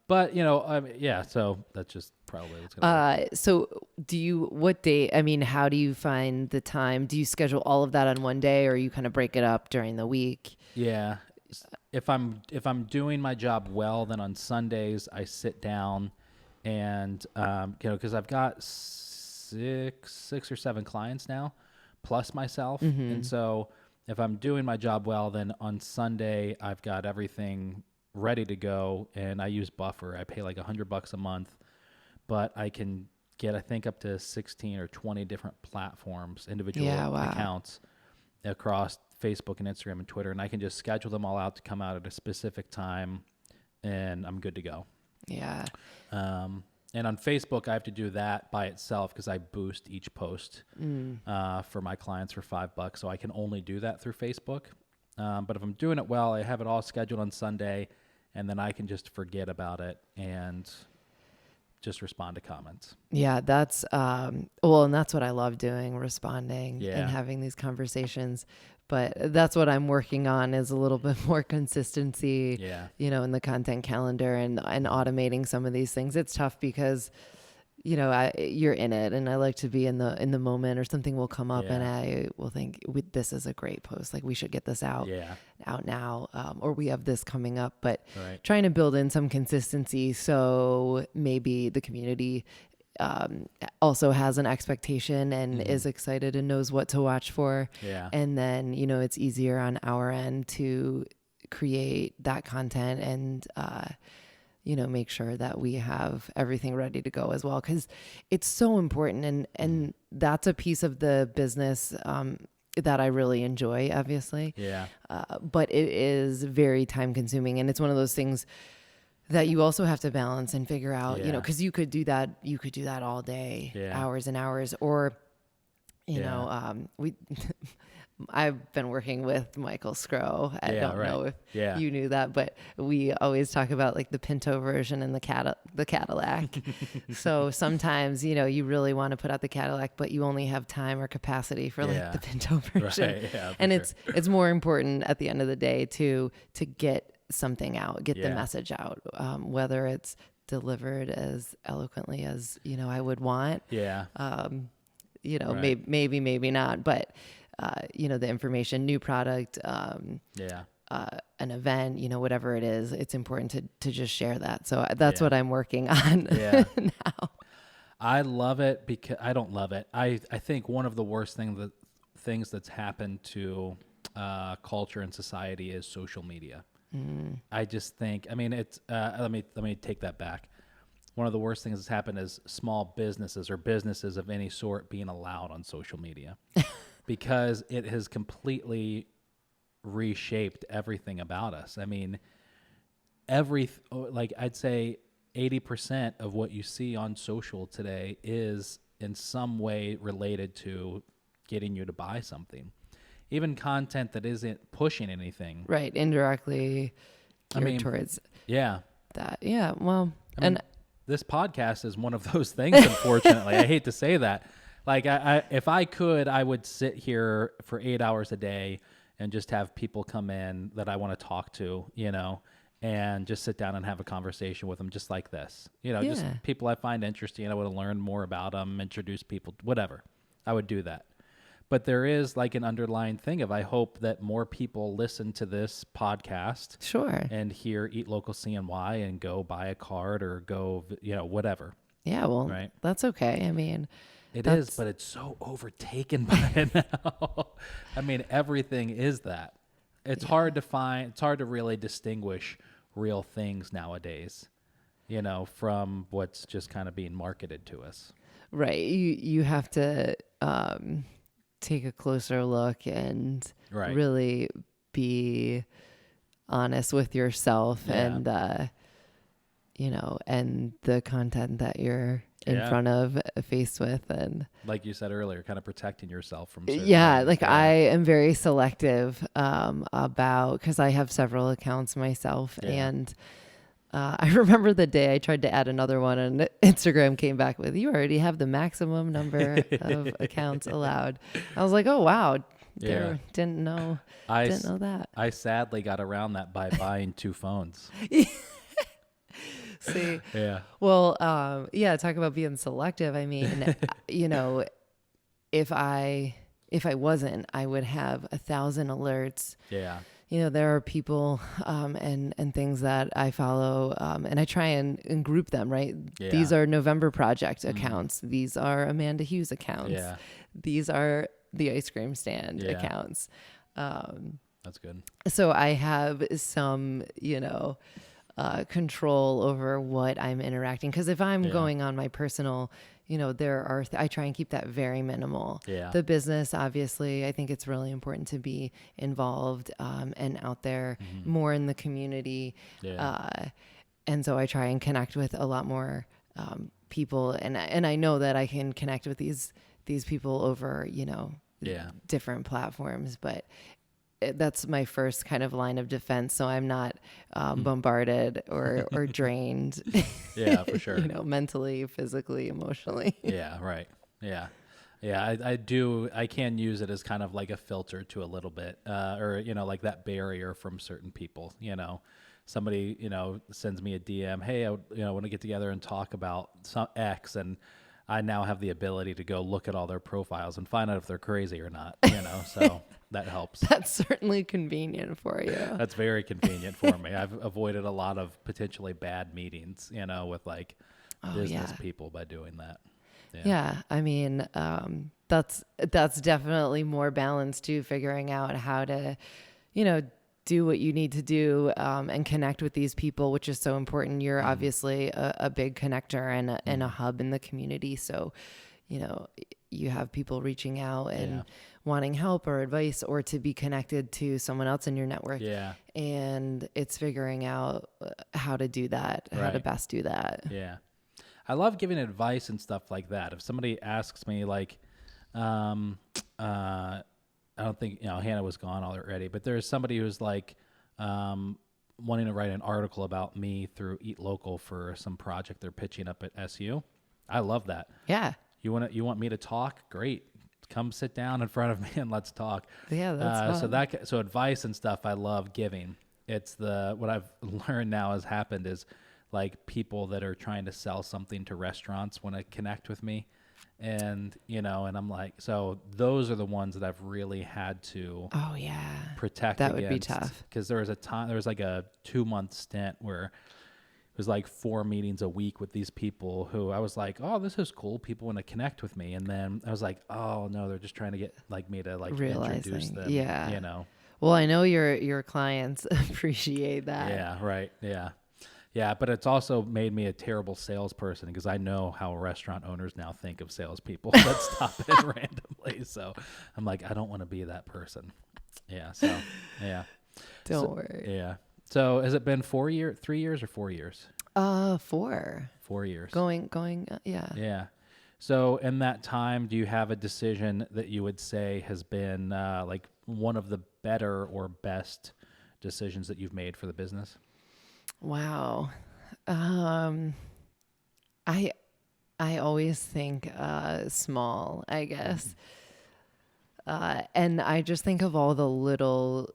But yeah. So that's just probably what's gonna work. So what day, I mean, how do you find the time? Do you schedule all of that on one day, or you kind of break it up during the week? Yeah. If I'm doing my job well, then on Sundays I sit down and because I've got six or seven clients now, plus myself, and so if I'm doing my job well, then on Sunday I've got everything ready to go, and I use Buffer. I pay like $100 a month, but I can get I think up to 16 or 20 different platforms, individual accounts across Facebook and Instagram and Twitter, and I can just schedule them all out to come out at a specific time, and I'm good to go. Yeah. And on Facebook, I have to do that by itself because I boost each post for my clients for $5, so I can only do that through Facebook. But if I'm doing it well, I have it all scheduled on Sunday, and then I can just forget about it and just respond to comments. Yeah, that's and that's what I love doing, responding and having these conversations. But that's what I'm working on, is a little bit more consistency, in the content calendar and automating some of these things. It's tough because, you're in it, and I like to be in the moment, or something will come up and I will think, this is a great post. Like, we should get this out now, or we have this coming up, but trying to build in some consistency. So maybe the community also has an expectation and is excited and knows what to watch for. Yeah. And then, it's easier on our end to create that content and, make sure that we have everything ready to go as well. 'Cause it's so important. And that's a piece of the business, that I really enjoy, obviously. Yeah. But it is very time consuming, and it's one of those things that you also have to balance and figure out, because you could do that all day, hours and hours, or, I've been working with Michael Scrow. I don't know if you knew that, but we always talk about like the Pinto version and the Cadillac. So sometimes, you really want to put out the Cadillac, but you only have time or capacity for like the Pinto version. Right. Yeah, and it's more important at the end of the day to get something out, get the message out, whether it's delivered as eloquently as, I would want. Yeah. Maybe not, but the information, new product, an event, whatever it is, it's important to just share that. So that's what I'm working on now. I love it because I don't love it. I think one of the worst things that's happened to culture and society is social media. I just think, it's, let me take that back. One of the worst things that's happened is small businesses or businesses of any sort being allowed on social media because it has completely reshaped everything about us. I'd say 80% of what you see on social today is in some way related to getting you to buy something. Even content that isn't pushing anything. Right. Indirectly geared towards that. Yeah. Well, this podcast is one of those things, unfortunately. I hate to say that. Like, if I could, I would sit here for 8 hours a day and just have people come in that I want to talk to, and just sit down and have a conversation with them just like this. Just people I find interesting. I want to learn more about them, introduce people, whatever. I would do that. But there is like an underlying thing of I hope that more people listen to this podcast. Sure. And hear Eat Local CNY and go buy a card or go, whatever. Yeah, well, right? That's okay. It is, but it's so overtaken by it now. Everything is that. It's hard to really distinguish real things nowadays, from what's just kind of being marketed to us. Right. You have to take a closer look and really be honest with yourself and and the content that you're in front of, faced with, and like you said earlier, kind of protecting yourself from certain yeah, things. like I am very selective about, because I have several accounts myself, and I remember the day I tried to add another one, and Instagram came back with, "You already have the maximum number of accounts allowed." I was like, "Oh wow, didn't know that." I sadly got around that by buying 2 phones. See, Yeah. well, talk about being selective. I mean, if I wasn't, I would have 1,000 alerts. Yeah. There are people and things that I follow, and I try and group them, right? Yeah. These are November Project accounts. These are Amanda Hughes accounts. Yeah. These are the ice cream stand accounts. That's good. So I have some, control over what I'm interacting. Because if I'm going on my personal, I try and keep that very minimal. Yeah. The business, obviously, I think it's really important to be involved and out there more in the community. Yeah. And so I try and connect with a lot more people, and I know that I can connect with these people over, different platforms, but that's my first kind of line of defense. So I'm not bombarded or drained. Yeah, for sure. Mentally, physically, emotionally. Yeah, right. Yeah. Yeah, I do. I can use it as kind of like a filter to a little bit, or, like that barrier from certain people. Somebody, sends me a DM, hey, I want to get together and talk about some X, and I now have the ability to go look at all their profiles and find out if they're crazy or not, so that helps. That's certainly convenient for you. That's very convenient for me. I've avoided a lot of potentially bad meetings, with like business people by doing that. Yeah. I mean, that's definitely more balanced too, figuring out how to, do what you need to do and connect with these people, which is so important. You're obviously a big connector and a hub in the community. So, you have people reaching out and wanting help or advice or to be connected to someone else in your network. Yeah. And it's figuring out how to do that, how to best do that. Yeah. I love giving advice and stuff like that. If somebody asks me like, I don't think, Hannah was gone already, but there's somebody who's like, wanting to write an article about me through Eat Local for some project they're pitching up at SU. I love that. Yeah. You want me to talk? Great. Come sit down in front of me and let's talk. Yeah, that's fun. So advice and stuff I love giving. It's what I've learned now has happened is like people that are trying to sell something to restaurants want to connect with me. And, and I'm like, so those are the ones that I've really had to protect that against. Would be tough. Because there was like a 2-month stint where it was like 4 meetings a week with these people who I was like, oh, this is cool. People want to connect with me. And then I was like, oh no, they're just trying to get like me to like introduce them. Yeah. Well, I know your clients appreciate that. Yeah. Right. Yeah. Yeah, but it's also made me a terrible salesperson because I know how restaurant owners now think of salespeople that stop in randomly. So I'm like, I don't want to be that person. Yeah. So yeah. Don't worry. Yeah. So has it been 3 years or 4 years? 4. 4 years. Going. Yeah. Yeah. So in that time, do you have a decision that you would say has been like one of the better or best decisions that you've made for the business? Wow. I always think small, I guess. And I just think of all the little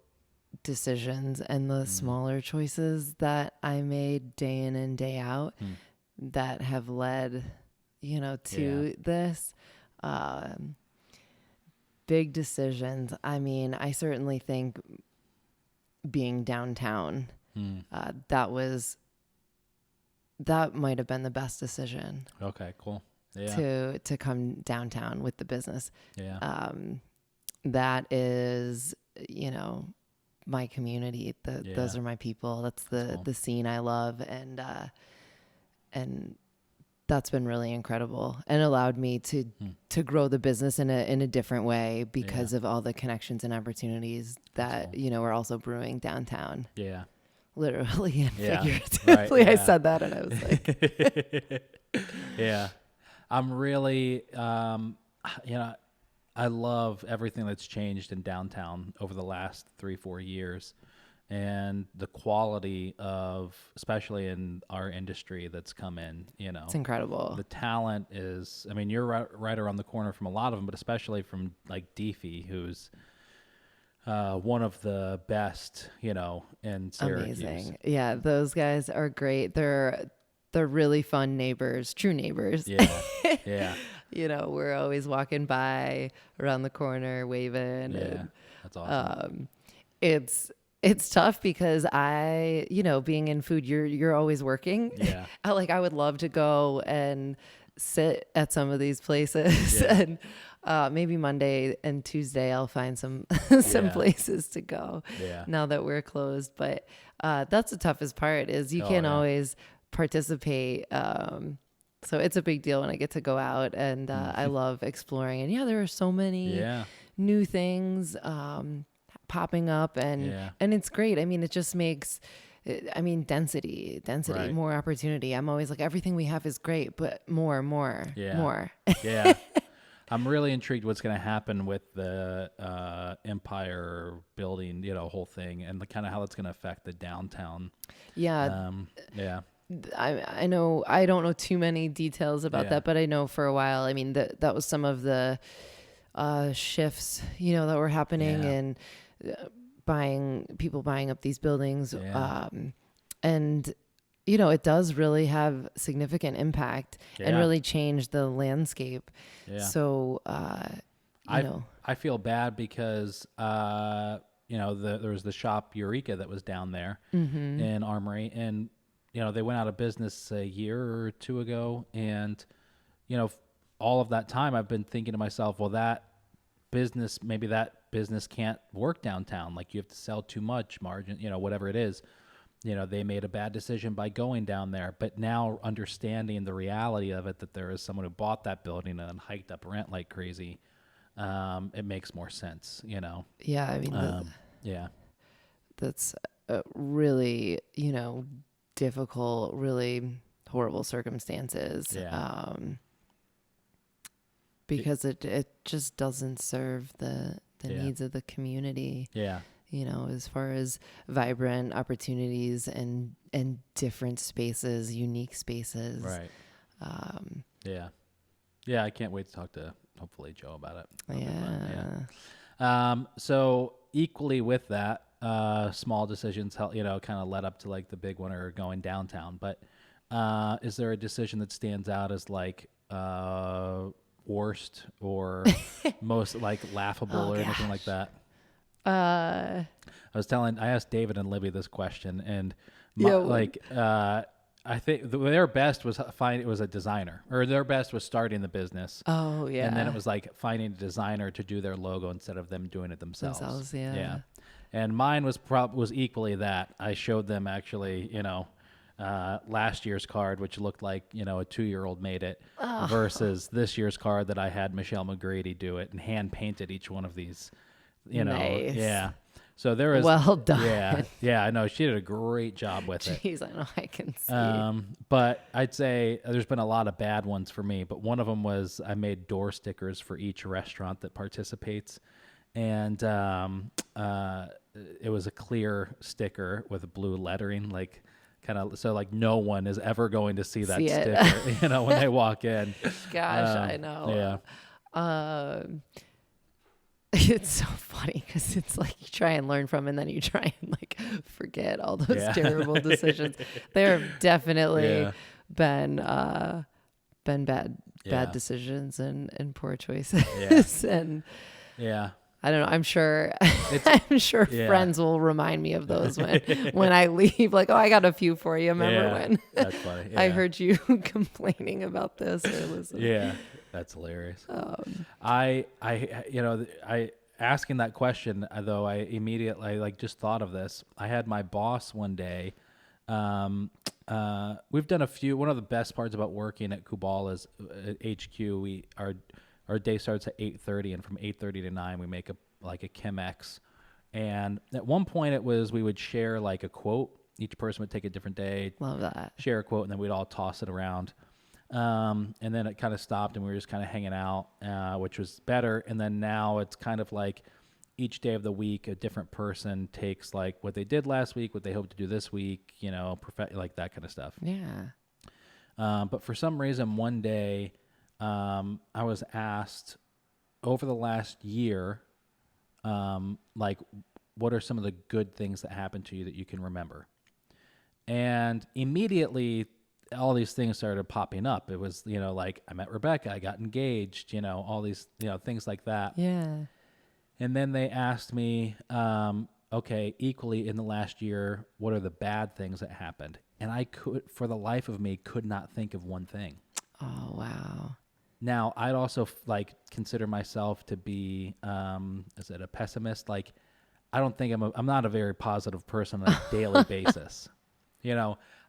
decisions and the smaller choices that I made day in and day out that have led, to this. Big decisions. I mean, I certainly think being downtown, that might have been the best decision. Okay, cool. Yeah. To come downtown with the business. Yeah. That is, my community. Those are my people. That's the scene I love, and that's been really incredible and allowed me to grow the business in a different way because of all the connections and opportunities that are also brewing downtown. Yeah. Literally and figuratively. Right, I said that and I was like, yeah. I'm really, you know, I love everything that's changed in downtown over the last 3-4 years, and the quality of, especially in our industry, that's come in. It's incredible. The talent is. I mean, you're right around the corner from a lot of them, but especially from like Deefy, who's one of the best, in Syracuse. Amazing. Yeah, those guys are great. They're really fun neighbors, true neighbors. Yeah, yeah, We're always walking by around the corner, waving. yeah. And, That's awesome. it's tough because being in food, you're always working. Yeah. I would love to go and sit at some of these places, Yeah. and maybe Monday and Tuesday I'll find some some Yeah. places to go. Yeah. Now that we're closed, but that's the toughest part is you can't yeah. always participate. So it's a big deal when I get to go out, and I love exploring. And there are so many Yeah. new things popping up, and Yeah. it's great. I mean, it just makes, density, Right. more opportunity. I'm always like, everything we have is great, but more, Yeah. more. Yeah. I'm really intrigued what's going to happen with the Empire building, whole thing, and the kind of how that's going to affect the downtown. Yeah. Yeah. I know, I don't know too many details about Yeah. that, but I know for a while, that was some of the shifts, that were happening, Yeah. and people buying up these buildings. Yeah. And, it does really have significant impact and Yeah. really change the landscape. Yeah. So, I feel bad because, there was the shop Eureka that was down there in Armory, and, they went out of business a year or two ago. And, all of that time I've been thinking to myself, well, maybe that business can't work downtown. Like, you have to sell too much margin, whatever it is. They made a bad decision by going down there, but now understanding the reality of it, that there is someone who bought that building and hiked up rent like crazy, it makes more sense, Yeah, yeah, that's really, difficult, really horrible circumstances. Yeah. Because it just doesn't serve the Yeah. needs of the community. yeah, As far as vibrant opportunities and different spaces, unique spaces. right, yeah, I can't wait to talk to hopefully Joe about it. That'll be fun. Yeah. So equally with that, small decisions help, kind of led up to like the big one, or going downtown. But is there a decision that stands out as like worst or most like laughable or anything like that? I asked David and Libby this question, and I think their best was it was a designer, or their best was starting the business. Oh yeah. And then it was like finding a designer to do their logo instead of them doing it themselves. Yeah. Yeah. And mine was equally that. I showed them actually, last year's card, which looked like, a 2-year-old made it, versus this year's card that I had Michelle McGrady do it and hand painted each one of these, Nice. Yeah. So there was, well done. Yeah, I know she did a great job with it. Jeez, I know, I can see. But I'd say there's been a lot of bad ones for me, but one of them was I made door stickers for each restaurant that participates. And it was a clear sticker with blue lettering, like kind of, so like no one is ever going to see that sticker, when they walk in. Gosh, I know. Yeah. It's so funny because it's like you try and learn from, and then you try and like forget all those terrible decisions. There have definitely been bad decisions and poor choices. And I don't know. I'm sure friends will remind me of those when I leave. Like, oh, I got a few for you. Remember when? That's funny. Yeah. I heard you complaining about this. Or listen. Yeah, that's hilarious. I asking that question, though, I immediately just thought of this. I had my boss one day. We've done a few. One of the best parts about working at Kubal is at HQ. Our day starts at 8:30, and from 8:30 to 9, we make a Chemex. And at one point, we would share like a quote. Each person would take a different day. Love that. Share a quote, and then we'd all toss it around. And then it kind of stopped and we were just kind of hanging out, which was better. And then now it's kind of like each day of the week, a different person takes like what they did last week, what they hope to do this week, like that kind of stuff. Yeah. But for some reason, one day, I was asked over the last year, like, what are some of the good things that happened to you that you can remember? And immediately, all these things started popping up. It was, like I met Rebecca, I got engaged, all these, things like that. Yeah. And then they asked me, okay, equally in the last year, what are the bad things that happened? And I for the life of me, could not think of one thing. Oh, wow. Now, I'd also consider myself to be, is it a pessimist? Like, I don't think I'm not a very positive person on a daily basis.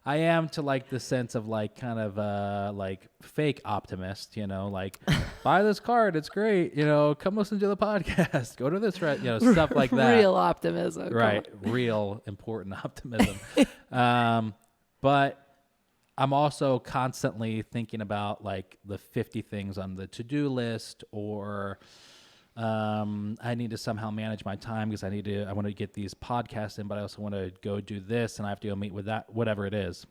I am to like the sense of like kind of like fake optimist, like buy this card, it's great, come listen to the podcast, go to this, stuff like that. Real optimism. Right. Real important optimism. But I'm also constantly thinking about like the 50 things on the to-do list, or I need to somehow manage my time because I want to get these podcasts in, but I also want to go do this and I have to go meet with that, whatever it is.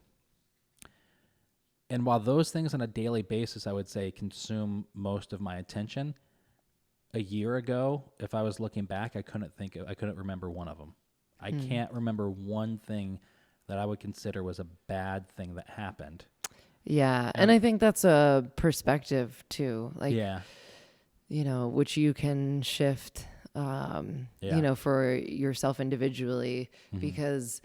And while those things on a daily basis, I would say, consume most of my attention, a year ago, if I was looking back, I couldn't remember one of them. I can't remember one thing that I would consider was a bad thing that happened. Yeah. And I think that's a perspective too. Like, yeah. Which you can shift, for yourself individually, because,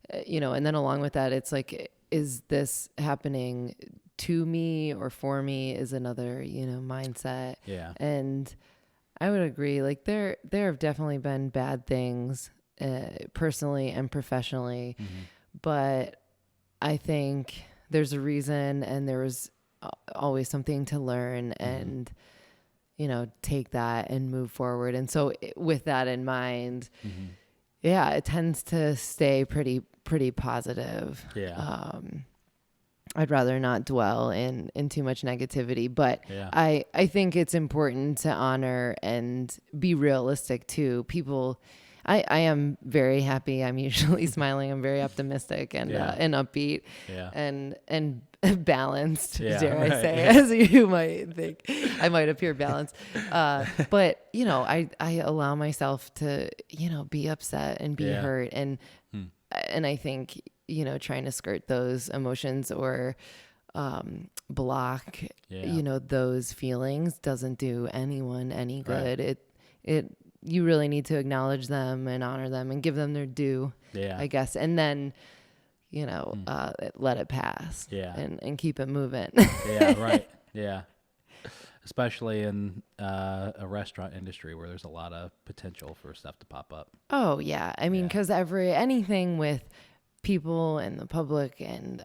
and then along with that, it's like, is this happening to me or for me is another, mindset. Yeah. And I would agree. Like there have definitely been bad things, personally and professionally, but I think there's a reason, and there was always something to learn and, take that and move forward. And so with that in mind, it tends to stay pretty positive. Yeah. I'd rather not dwell in too much negativity, but I think it's important to honor and be realistic too. People, I am very happy. I'm usually smiling. I'm very optimistic and upbeat and balanced, dare I say, as you might think. I might appear balanced. But, I allow myself to, be upset and be hurt. And I think, trying to skirt those emotions or block, those feelings doesn't do anyone any good. Right. You really need to acknowledge them and honor them and give them their due, I guess. And then, let it pass and keep it moving. Yeah, right. Yeah. Especially in a restaurant industry where there's a lot of potential for stuff to pop up. Oh, yeah. I mean, because anything with people and the public and,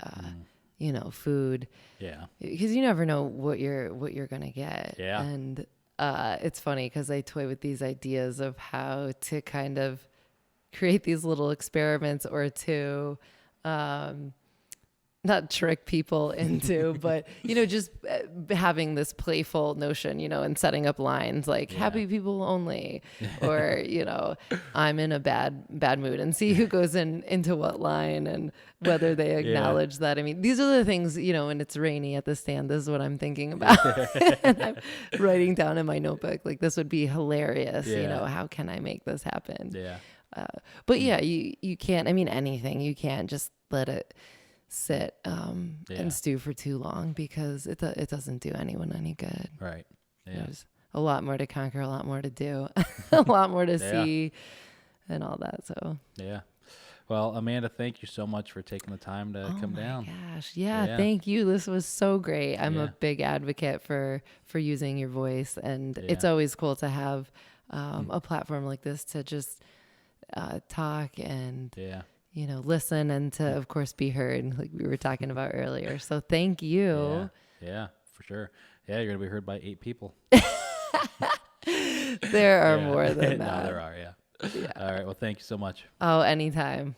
food. Yeah. Because you never know what you're going to get. Yeah. And it's funny because I toy with these ideas of how to kind of create these little experiments or to not trick people into, but, just having this playful notion, and setting up lines like happy people only, or, I'm in a bad mood, and see who goes into what line and whether they acknowledge that. I mean, these are the things, when it's rainy at the stand, this is what I'm thinking about. And I'm writing down in my notebook, like, this would be hilarious. How can I make this happen? Yeah. But you can't, anything, you can't just let it sit and stew for too long, because it doesn't do anyone any good. Right. Yeah. There's a lot more to conquer, a lot more to do, a lot more to see and all that. So well, Amanda, thank you so much for taking the time to come down. Oh my gosh. Yeah, thank you. This was so great. I'm a big advocate for using your voice, and it's always cool to have a platform like this to just talk and listen, and to, of course, be heard, like we were talking about earlier. So thank you. Yeah, for sure. Yeah, you're going to be heard by 8 people. There are more than that. No, there are, yeah. All right. Well, thank you so much. Oh, anytime.